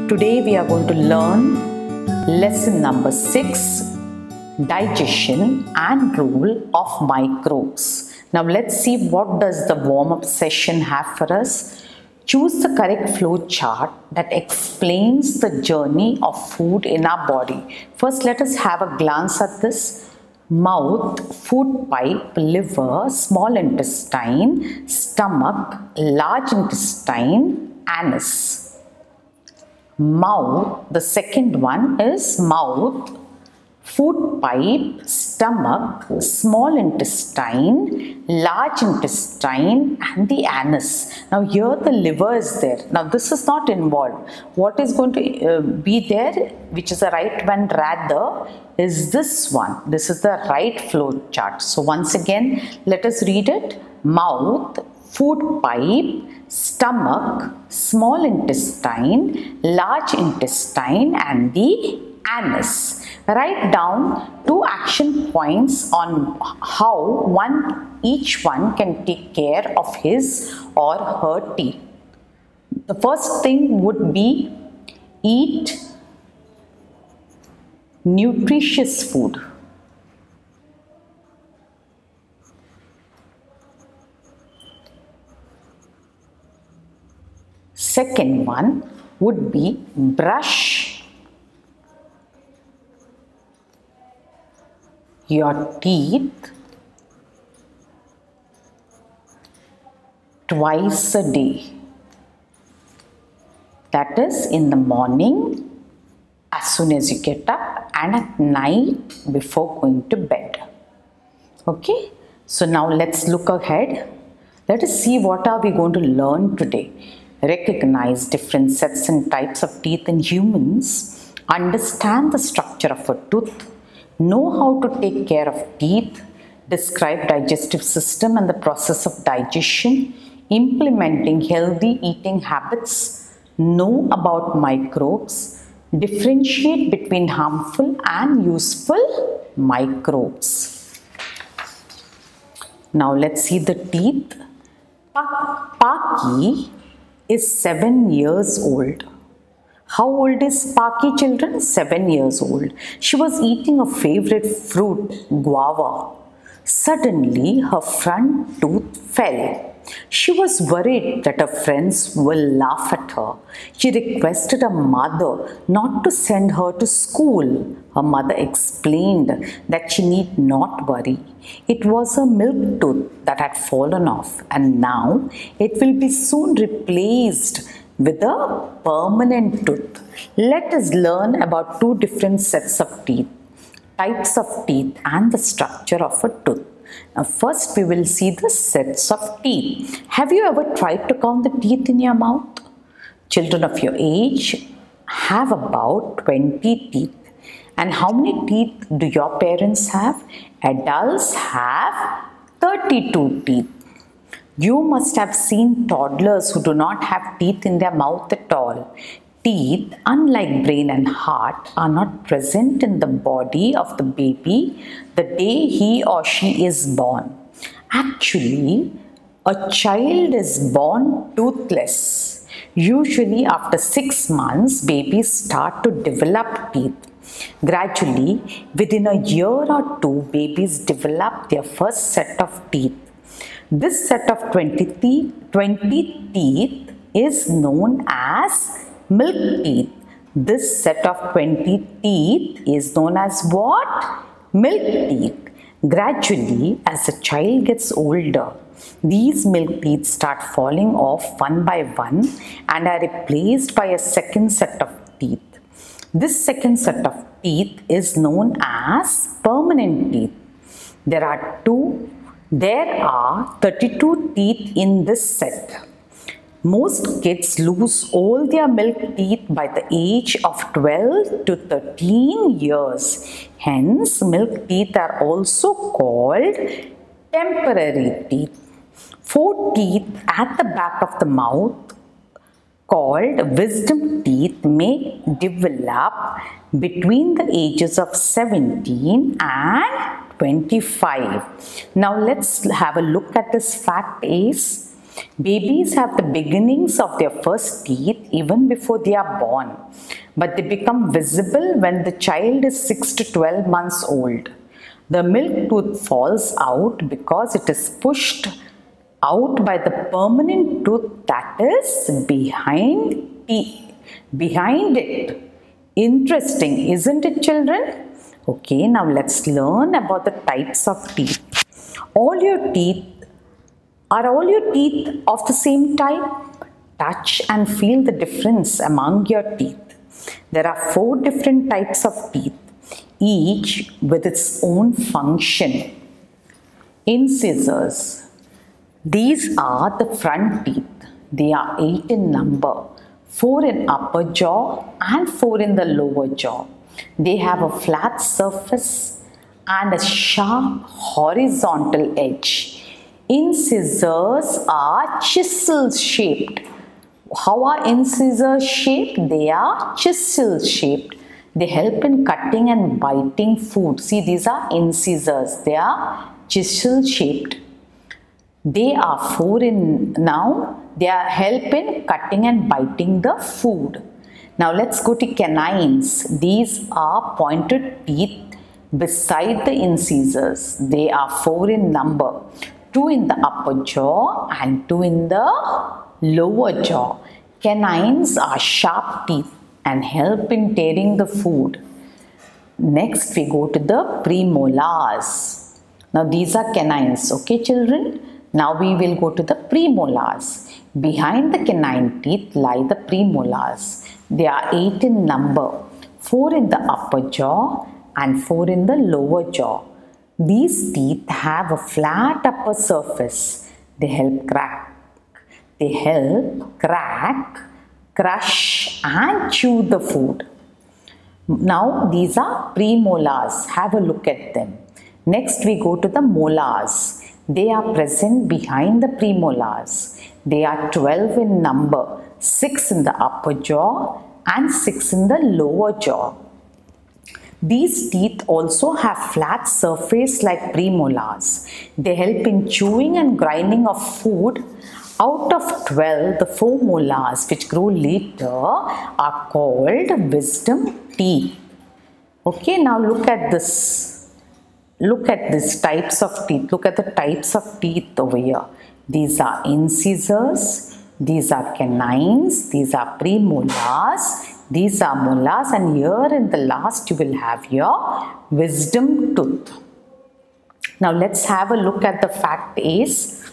Today we are going to learn lesson number 6, digestion and role of microbes. Now let's see what does the warm-up session have for us. Choose the correct flow chart that explains the journey of food in our body. First, let us have a glance at this. Mouth, food pipe, liver, small intestine, stomach, large intestine, anus. Mouth, the second one is mouth, food pipe, stomach, small intestine, large intestine and the anus. Now here the liver is there. Now this is not involved. What is going to be there, which is the right one rather, is this one. This is the right flow chart. So once again, let us read it. Mouth, food pipe, stomach, small intestine, large intestine and the anus. Write down 2 action points on how each one can take care of his or her teeth. The first thing would be eat nutritious food. Second one would be brush your teeth twice a day. That is in the morning as soon as you get up and at night before going to bed. Okay, so now let's look ahead. Let us see what are we going to learn today. Recognize different sets and types of teeth in humans, understand the structure of a tooth, know how to take care of teeth, describe digestive system and the process of digestion, implementing healthy eating habits, know about microbes, differentiate between harmful and useful microbes. Now let's see the teeth. Paki is 7 years old. How old is Paki, children? 7 years old. She was eating a favorite fruit, guava. Suddenly, her front tooth fell. She was worried that her friends will laugh at her. She requested her mother not to send her to school. Her mother explained that she need not worry. It was a milk tooth that had fallen off and now it will be soon replaced with a permanent tooth. Let us learn about 2 different sets of teeth, types of teeth and the structure of a tooth. Now first we will see the sets of teeth. Have you ever tried to count the teeth in your mouth? Children of your age have about 20 teeth. And how many teeth do your parents have? Adults have 32 teeth. You must have seen toddlers who do not have teeth in their mouth at all. Teeth, unlike brain and heart, are not present in the body of the baby the day he or she is born. Actually, a child is born toothless. Usually after 6 months, babies start to develop teeth. Gradually, within a year or 2, babies develop their first set of teeth. This set of 20 teeth is known as milk teeth. This set of 20 teeth is known as what? Milk teeth. Gradually, as the child gets older, these milk teeth start falling off one by one and are replaced by a second set of teeth. This second set of teeth is known as permanent teeth. There are 32 teeth in this set. Most kids lose all their milk teeth by the age of 12 to 13 years. Hence, milk teeth are also called temporary teeth. 4 teeth at the back of the mouth, called wisdom teeth, may develop between the ages of 17 and 25. Now let's have a look at this fact is, babies have the beginnings of their first teeth even before they are born. but they become visible when the child is 6 to 12 months old. The milk tooth falls out because it is pushed out by the permanent tooth that is behind it. Interesting, isn't it, children? Okay, now let's learn about the types of teeth. Are all your teeth of the same type? Touch and feel the difference among your teeth. There are 4 different types of teeth, each with its own function. Incisors. These are the front teeth. They are 8 in number, 4 in upper jaw and 4 in the lower jaw. They have a flat surface and a sharp horizontal edge. Incisors are chisel shaped. How are incisors shaped? They are chisel shaped. They help in cutting and biting food. See, these are incisors. They are chisel shaped. They are 4 in now. They are help in cutting and biting the food. Now let's go to canines. These are pointed teeth beside the incisors. They are 4 in number. 2 in the upper jaw and 2 in the lower jaw. Canines are sharp teeth and help in tearing the food. Next we go to the premolars. Now these are canines, okay children? Now we will go to the premolars. Behind the canine teeth lie the premolars. They are 8 in number, 4 in the upper jaw and 4 in the lower jaw. These teeth have a flat upper surface. They help crack, crush and chew the food. Now these are premolars. Have a look at them. Next we go to the molars. They are present behind the premolars. They are 12 in number, 6 in the upper jaw and 6 in the lower jaw. These teeth also have flat surface like premolars. They help in chewing and grinding of food. Out of 12, the 4 molars which grow later are called wisdom teeth. Okay, now look at this. Look at these types of teeth. Look at the types of teeth over here. These are incisors, these are canines, these are premolars, these are molars, and here in the last you will have your wisdom tooth. Now let's have a look at the fact is,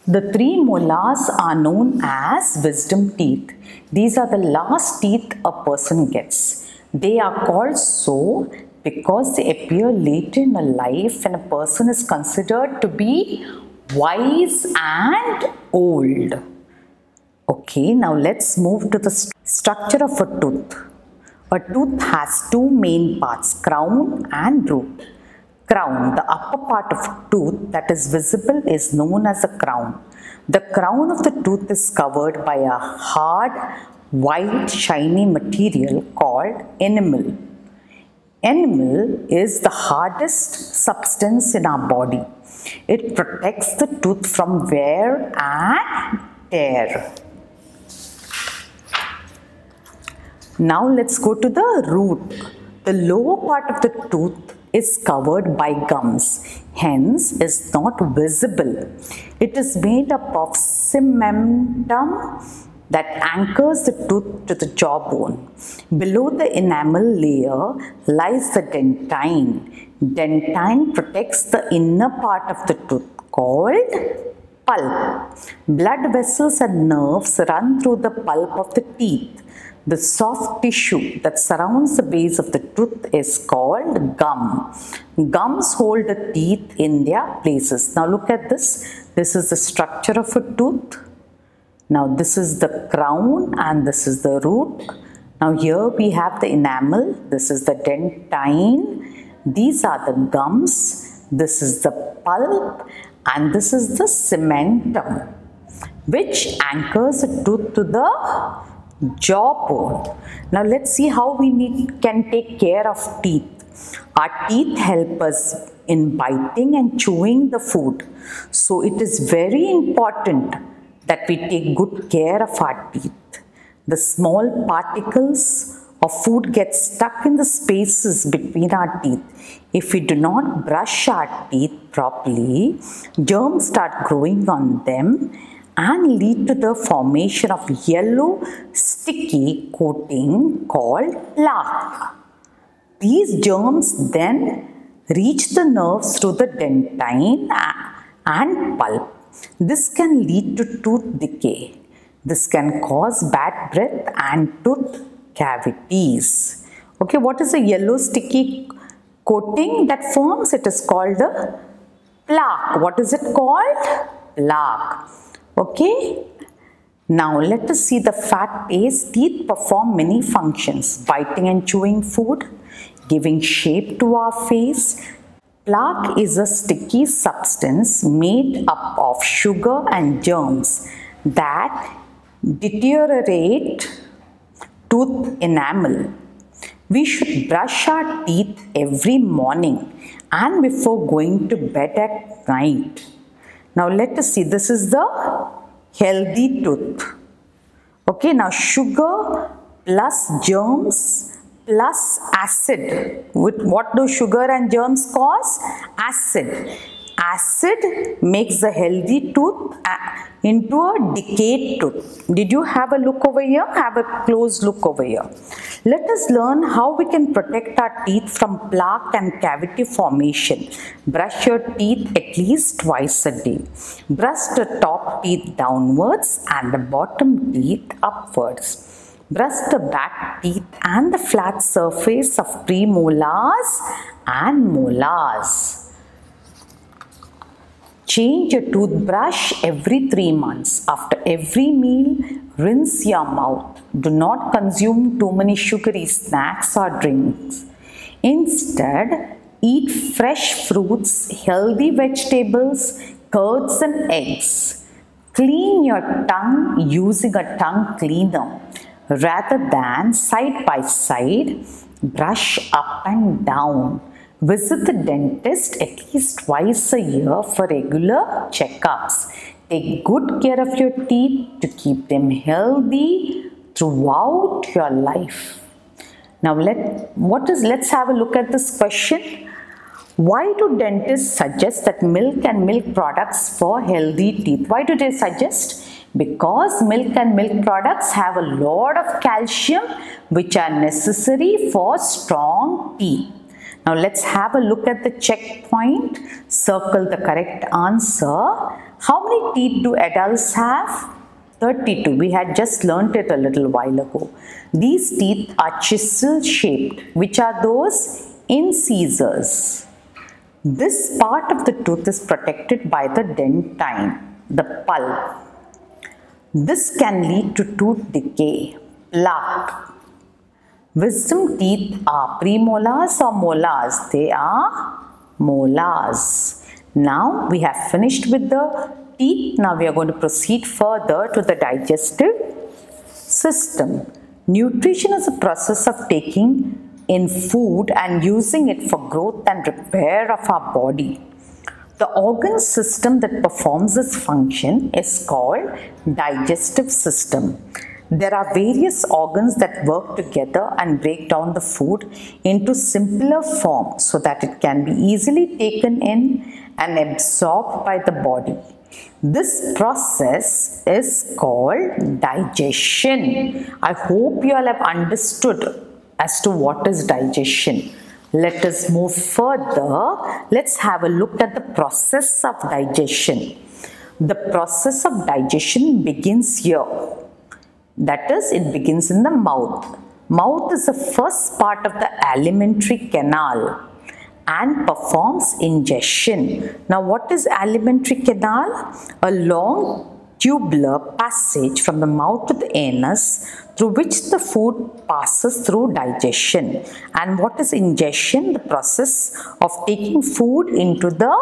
the 3 molars are known as wisdom teeth. These are the last teeth a person gets. They are called so because they appear later in a life when a person is considered to be wise and old. Okay, now let's move to the structure of a tooth. A tooth has 2 main parts, crown and root. Crown, the upper part of a tooth that is visible, is known as a crown. The crown of the tooth is covered by a hard, white, shiny material called enamel. Enamel is the hardest substance in our body. It protects the tooth from wear and tear. Now let's go to the root. The lower part of the tooth is covered by gums, hence is not visible. It is made up of cementum that anchors the tooth to the jawbone. Below the enamel layer lies the dentine. Dentine protects the inner part of the tooth called pulp. Blood vessels and nerves run through the pulp of the teeth. The soft tissue that surrounds the base of the tooth is called gum. Gums hold the teeth in their places. Now look at this. This is the structure of a tooth. Now this is the crown and this is the root. Now here we have the enamel. This is the dentine. These are the gums. This is the pulp and this is the cementum, which anchors the tooth to the jawbone. Now let's see how we can take care of teeth. Our teeth help us in biting and chewing the food. So it is very important that we take good care of our teeth. The small particles or food gets stuck in the spaces between our teeth. If we do not brush our teeth properly, germs start growing on them and lead to the formation of yellow sticky coating called plaque. These germs then reach the nerves through the dentine and pulp. This can lead to tooth decay. This can cause bad breath and tooth cavities. Okay, what is a yellow sticky coating that forms? It is called the plaque. What is it called? Plaque. Okay. Now let us see the fat paste. Teeth perform many functions: biting and chewing food, giving shape to our face. Plaque is a sticky substance made up of sugar and germs that deteriorate tooth enamel. We should brush our teeth every morning and before going to bed at night. Now let us see, this is the healthy tooth. Okay, now sugar plus germs plus acid. With what do sugar and germs cause? Acid. Acid makes the healthy tooth into a decayed tooth. Did you have a look over here? Have a close look over here. Let us learn how we can protect our teeth from plaque and cavity formation. Brush your teeth at least twice a day. Brush the top teeth downwards and the bottom teeth upwards. Brush the back teeth and the flat surface of premolars and molars. Change your toothbrush every 3 months. After every meal, rinse your mouth. Do not consume too many sugary snacks or drinks. Instead, eat fresh fruits, healthy vegetables, curds and eggs. Clean your tongue using a tongue cleaner. Rather than side by side, brush up and down. Visit the dentist at least twice a year for regular checkups. Take good care of your teeth to keep them healthy throughout your life. Now let's have a look at this question. Why do dentists suggest that milk and milk products for healthy teeth? Why do they suggest? Because milk and milk products have a lot of calcium which are necessary for strong teeth. Now let's have a look at the checkpoint. Circle the correct answer. How many teeth do adults have? 32. We had just learnt it a little while ago. These teeth are chisel shaped. Which are those? Incisors. This part of the tooth is protected by the dentine, the pulp. This can lead to tooth decay, plaque. Wisdom teeth are premolars or molars? They are molars. Now we have finished with the teeth. Now we are going to proceed further to the digestive system. Nutrition is a process of taking in food and using it for growth and repair of our body. The organ system that performs this function is called digestive system. There are various organs that work together and break down the food into simpler form so that it can be easily taken in and absorbed by the body. This process is called digestion. I hope you all have understood as to what is digestion. Let us move further. Let's have a look at the process of digestion. The process of digestion begins here. That is, it begins in the mouth. Mouth is the first part of the alimentary canal and performs ingestion. Now, what is alimentary canal? A long tubular passage from the mouth to the anus through which the food passes through digestion. And what is ingestion? The process of taking food into the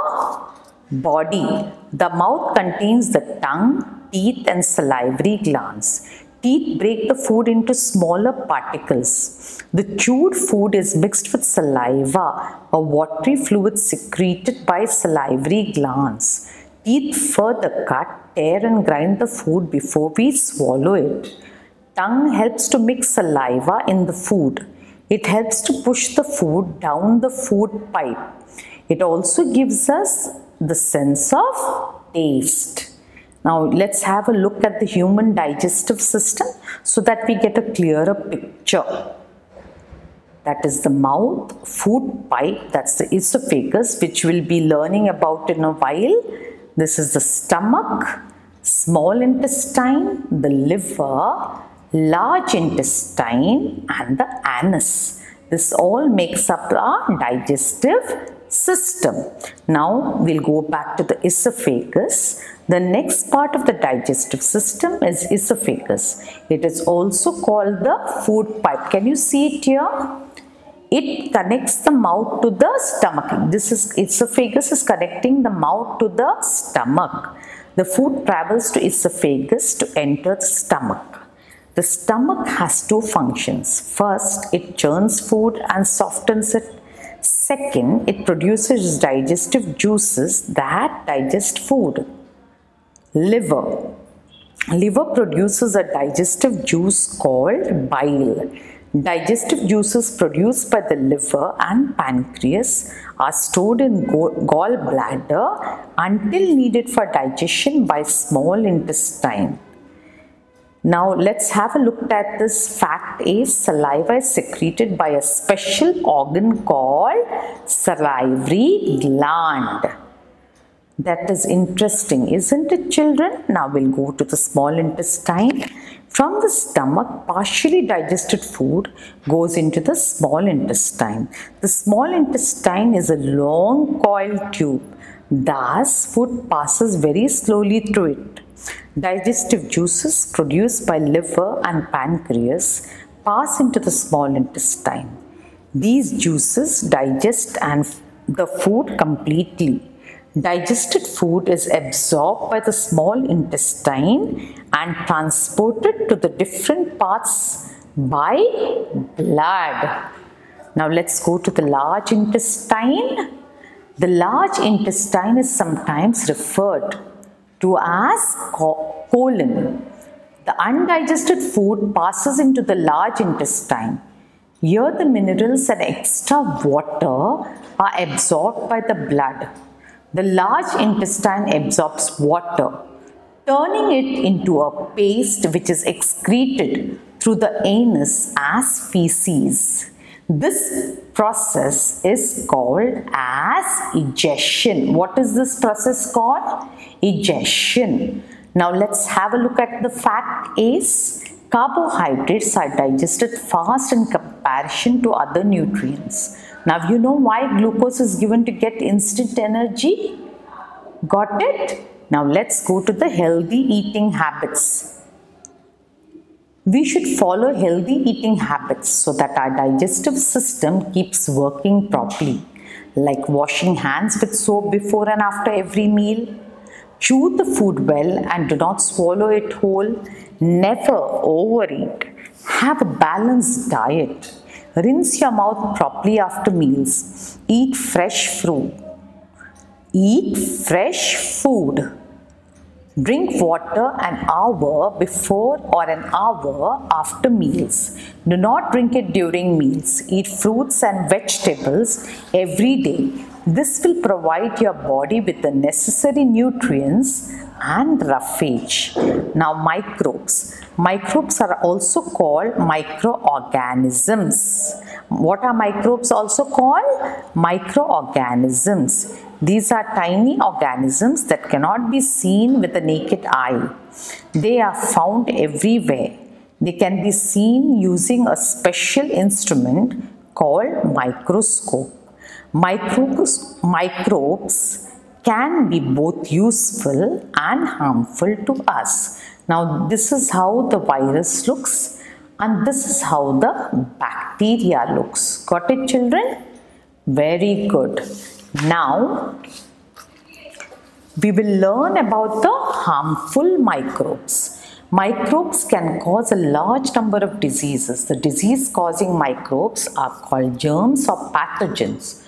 body. The mouth contains the tongue, teeth and salivary glands. Teeth break the food into smaller particles. The chewed food is mixed with saliva, a watery fluid secreted by salivary glands. Teeth further cut, tear and grind the food before we swallow it. Tongue helps to mix saliva in the food. It helps to push the food down the food pipe. It also gives us the sense of taste. Now let's have a look at the human digestive system so that we get a clearer picture. That is the mouth, food pipe, that's the esophagus, which we'll be learning about in a while. This is the stomach, small intestine, the liver, large intestine, and the anus. This all makes up our digestive system. Now we'll go back to the esophagus. The next part of the digestive system is esophagus. It is also called the food pipe. Can you see it here? It connects the mouth to the stomach. This is esophagus is connecting the mouth to the stomach. The food travels to esophagus to enter the stomach. The stomach has two functions. First, it churns food and softens it. Second, it produces digestive juices that digest food. Liver. Liver produces a digestive juice called bile. Digestive juices produced by the liver and pancreas are stored in gallbladder until needed for digestion by small intestine. Now let's have a look at this fact is saliva is secreted by a special organ called salivary gland. That is interesting, isn't it, children? Now we'll go to the small intestine. From the stomach, partially digested food goes into the small intestine. The small intestine is a long coiled tube. Thus, food passes very slowly through it. Digestive juices produced by liver and pancreas pass into the small intestine. These juices digest the food completely. Digested food is absorbed by the small intestine and transported to the different parts by blood. Now let's go to the large intestine. The large intestine is sometimes referred to as colon. The undigested food passes into the large intestine. Here the minerals and extra water are absorbed by the blood. The large intestine absorbs water, turning it into a paste which is excreted through the anus as feces. This process is called as egestion. What is this process called? Egestion. Now let's have a look at the fact is carbohydrates are digested fast in comparison to other nutrients. Now you know why glucose is given to get instant energy? Got it? Now let's go to the healthy eating habits. We should follow healthy eating habits so that our digestive system keeps working properly, like washing hands with soap before and after every meal. Chew the food well and do not swallow it whole. Never overeat. Have a balanced diet. Rinse your mouth properly after meals. Eat fresh fruit. Eat fresh food. Drink water an hour before or an hour after meals. Do not drink it during meals. Eat fruits and vegetables every day. This will provide your body with the necessary nutrients and roughage. Now microbes. Microbes are also called microorganisms. What are microbes also called? Microorganisms. These are tiny organisms that cannot be seen with the naked eye. They are found everywhere. They can be seen using a special instrument called microscope. Microbes can be both useful and harmful to us. Now this is how the virus looks and this is how the bacteria looks. Got it, children? Very good. Now we will learn about the harmful microbes. Microbes can cause a large number of diseases. The disease causing microbes are called germs or pathogens.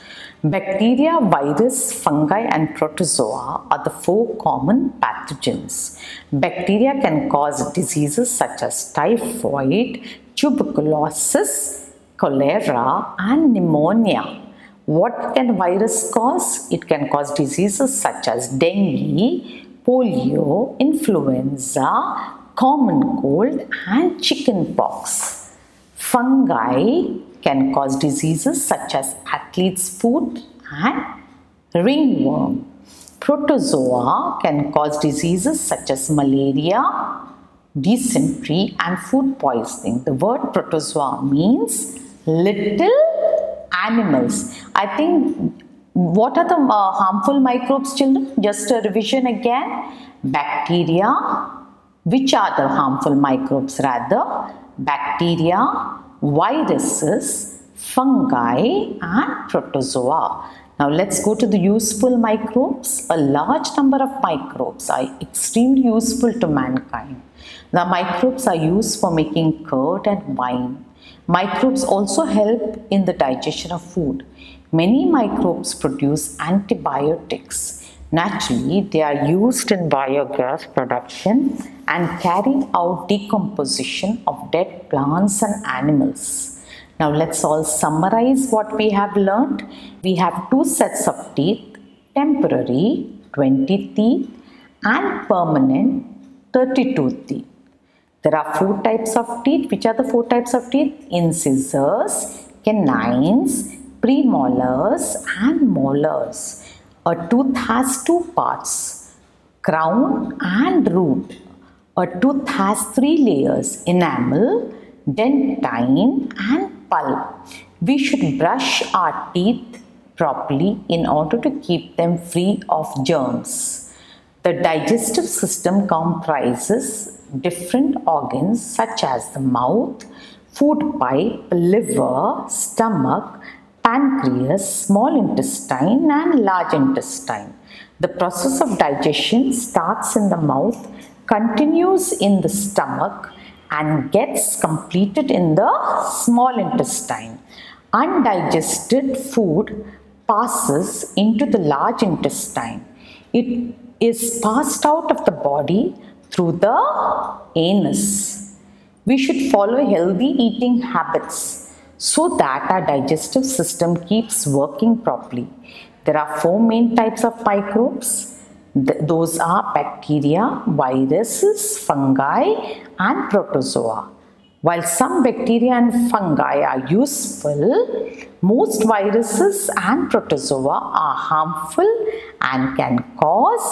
Bacteria, virus, fungi and protozoa are the four common pathogens. Bacteria can cause diseases such as typhoid, tuberculosis, cholera and pneumonia. What can virus cause? It can cause diseases such as dengue, polio, influenza, common cold and chickenpox. Fungi can cause diseases such as athlete's foot and ringworm. Protozoa can cause diseases such as malaria, dysentery and food poisoning. The word protozoa means little animals. I think, what are the harmful microbes, children? Just a revision again. Bacteria. Which are the harmful microbes rather? Bacteria, viruses, fungi and protozoa. Now let's go to the useful microbes. A large number of microbes are extremely useful to mankind. The microbes are used for making curd and wine. Microbes also help in the digestion of food. Many microbes produce antibiotics. Naturally, they are used in biogas production and carrying out decomposition of dead plants and animals. Now let's all summarize what we have learnt. We have two sets of teeth, temporary 20 teeth and permanent 32 teeth. There are four types of teeth. Which are the four types of teeth? Incisors, canines, premolars and molars. A tooth has two parts, crown and root. A tooth has three layers, enamel, dentine and pulp. We should brush our teeth properly in order to keep them free of germs. The digestive system comprises different organs such as the mouth, food pipe, liver, stomach, pancreas, small intestine and large intestine. The process of digestion starts in the mouth, continues in the stomach and gets completed in the small intestine. Undigested food passes into the large intestine. It is passed out of the body through the anus. We should follow healthy eating habits so that our digestive system keeps working properly. There are four main types of microbes. Those are bacteria, viruses, fungi and protozoa. While some bacteria and fungi are useful, most viruses and protozoa are harmful and can cause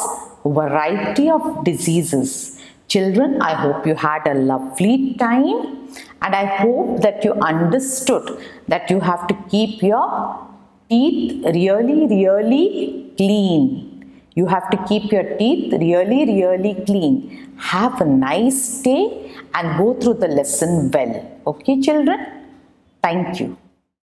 a variety of diseases. Children, I hope you had a lovely time. And I hope that you understood that you have to keep your teeth really clean. You have to keep your teeth really clean. Have a nice day and go through the lesson well. Okay, children? Thank you.